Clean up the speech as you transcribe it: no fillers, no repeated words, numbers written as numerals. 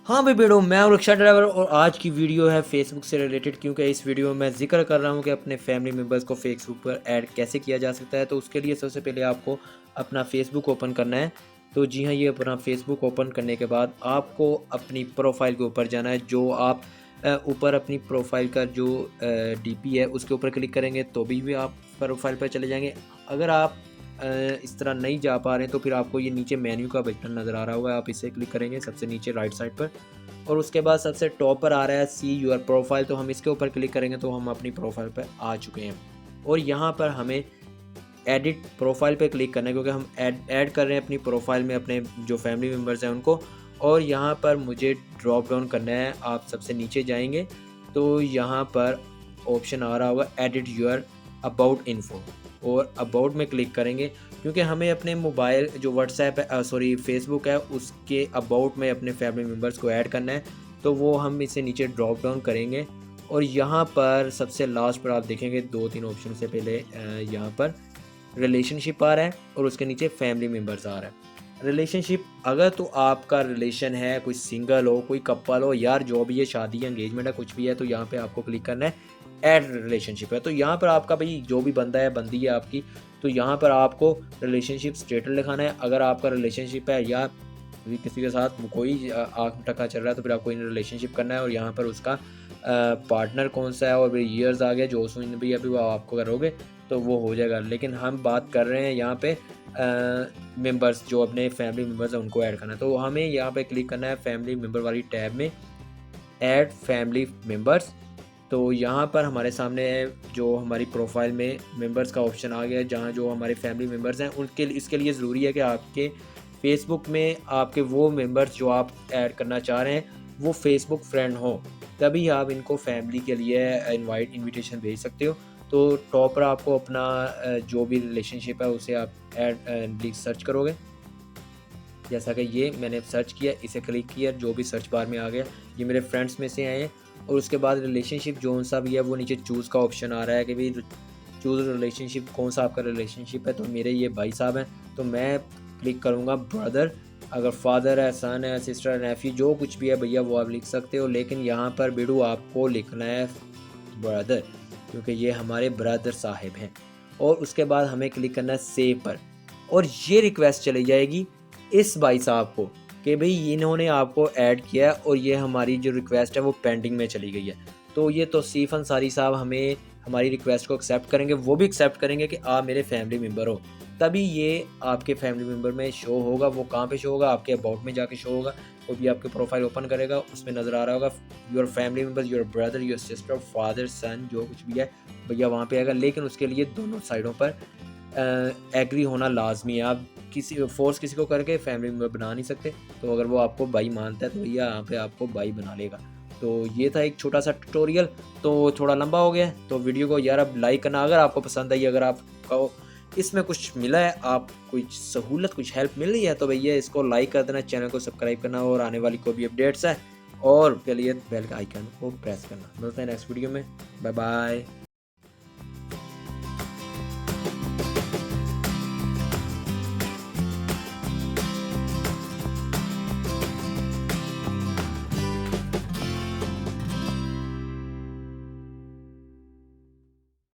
हाँ भाई बेड़ो, मैं हूँ रिक्शा ड्राइवर और आज की वीडियो है फेसबुक से रिलेटेड, क्योंकि इस वीडियो में मैं जिक्र कर रहा हूँ कि अपने फैमिली मेम्बर्स को फेसबुक पर ऐड कैसे किया जा सकता है। तो उसके लिए सबसे पहले आपको अपना फेसबुक ओपन करना है। तो जी हाँ, ये अपना फेसबुक ओपन करने के बाद आपको अपनी प्रोफाइल के ऊपर जाना है। जो आप ऊपर अपनी प्रोफाइल का जो डीपी है उसके ऊपर क्लिक करेंगे तो भी आप प्रोफाइल पर चले जाएंगे। अगर आप इस तरह नहीं जा पा रहे हैं तो फिर आपको ये नीचे मेन्यू का बटन नज़र आ रहा होगा, आप इसे क्लिक करेंगे सबसे नीचे राइट साइड पर। और उसके बाद सबसे टॉप पर आ रहा है सी योर प्रोफाइल, तो हम इसके ऊपर क्लिक करेंगे तो हम अपनी प्रोफाइल पर आ चुके हैं। और यहाँ पर हमें एडिट प्रोफाइल पे क्लिक करना है, क्योंकि हम ऐड कर रहे हैं अपनी प्रोफाइल में अपने जो फैमिली मेम्बर्स हैं उनको। और यहाँ पर मुझे ड्रॉप डाउन करना है, आप सबसे नीचे जाएंगे तो यहाँ पर ऑप्शन आ रहा होगा एडिट योर अबाउट इन्फो, और अबाउट में क्लिक करेंगे क्योंकि हमें अपने मोबाइल जो व्हाट्सएप है सॉरी फेसबुक है उसके अबाउट में अपने फैमिली मेम्बर्स को ऐड करना है। तो वो हम इसे नीचे ड्रॉप डाउन करेंगे और यहाँ पर सबसे लास्ट पर आप देखेंगे 2-3 ऑप्शन से पहले यहाँ पर रिलेशनशिप आ रहा है और उसके नीचे फैमिली मेम्बर्स आ रहा है। रिलेशनशिप, अगर तो आपका रिलेशन है, कोई सिंगल हो, कोई कपल हो, यार जो भी है, शादी एंगेजमेंट है, कुछ भी है, तो यहाँ पे आपको क्लिक करना है ऐड रिलेशनशिप है। तो यहाँ पर आपका भाई जो भी बंदा है, बंदी है आपकी, तो यहाँ पर आपको रिलेशनशिप स्टेटस लिखाना है। अगर आपका रिलेशनशिप है या किसी के साथ कोई आँख टका चल रहा है तो फिर आपको इन रिलेशनशिप करना है और यहाँ पर उसका पार्टनर कौन सा है और फिर ईयर्स आ गया जो उसमें भी अभी वो आपको करोगे तो वो हो जाएगा। लेकिन हम बात कर रहे हैं यहाँ पे मेंबर्स, जो अपने फैमिली मेम्बर्स हैं उनको ऐड करना है। तो हमें यहाँ पे क्लिक करना है फैमिली मेम्बर वाली टैब में, ऐड फैमिली मेम्बर्स। तो यहाँ पर हमारे सामने जो हमारी प्रोफाइल में मेंबर्स का ऑप्शन आ गया है, जहाँ जो हमारे फैमिली मेम्बर्स हैं उनके इसके लिए ज़रूरी है कि आपके फेसबुक में आपके वो मेंबर्स जो आप ऐड करना चाह रहे हैं वो फेसबुक फ्रेंड हो, तभी आप इनको फैमिली के लिए इनविटेशन भेज सकते हो। तो टॉप पर आपको अपना जो भी रिलेशनशिप है उसे आप ऐड सर्च करोगे। जैसा कि ये मैंने सर्च किया, इसे क्लिक किया, जो भी सर्च बार में आ गया ये मेरे फ्रेंड्स में से आए हैं। और उसके बाद रिलेशनशिप जो सा भी है वो नीचे चूज़ का ऑप्शन आ रहा है कि भाई चूज़ रिलेशनशिप, कौन सा आपका रिलेशनशिप है। तो मेरे ये भाई साहब हैं तो मैं क्लिक करूँगा ब्रदर। अगर फादर है, सन है, सिस्टर है, नेफी, जो कुछ भी है भैया वो आप लिख सकते हो, लेकिन यहाँ पर बिडू आपको लिखना है ब्रदर, क्योंकि ये हमारे ब्रदर साहिब हैं। और उसके बाद हमें क्लिक करना है सेव पर, और ये रिक्वेस्ट चली जाएगी इस भाई साहब को कि भाई इन्होंने आपको ऐड किया है और ये हमारी जो रिक्वेस्ट है वो पेंडिंग में चली गई है। तो ये तौसीफ़ अंसारी साहब हमें हमारी रिक्वेस्ट को एक्सेप्ट करेंगे, वो भी एक्सेप्ट करेंगे कि आप मेरे फैमिली मेम्बर हो, तभी ये आपके फैमिली मेम्बर में शो होगा। वो कहाँ पे शो होगा? आपके अबाउट में जाके शो होगा। वो भी आपके प्रोफाइल ओपन करेगा, उसमें नज़र आ रहा होगा your family members, your brother, your sister, father, son, जो कुछ भी है भैया वहाँ पे आएगा। लेकिन उसके लिए दोनों साइडों पर एग्री होना लाजमी है। आप किसी को करके फैमिली मेम्बर बना नहीं सकते। तो अगर वो आपको भाई मानता है तो भैया यहाँ पे आपको भाई बना लेगा। तो ये था एक छोटा सा ट्यूटोरियल, तो थोड़ा लंबा हो गया तो वीडियो को यार अब लाइक करना अगर आपको पसंद आई, अगर आपको इसमें कुछ मिला है, आप कुछ सहूलत, कुछ हेल्प मिल रही है, तो भैया इसको लाइक कर देना, चैनल को सब्सक्राइब करना और आने वाली कोई भी अपडेट्स है और के लिए बेल का आइकन को प्रेस करना। मिलते हैं नेक्स्ट वीडियो में। Bye bye.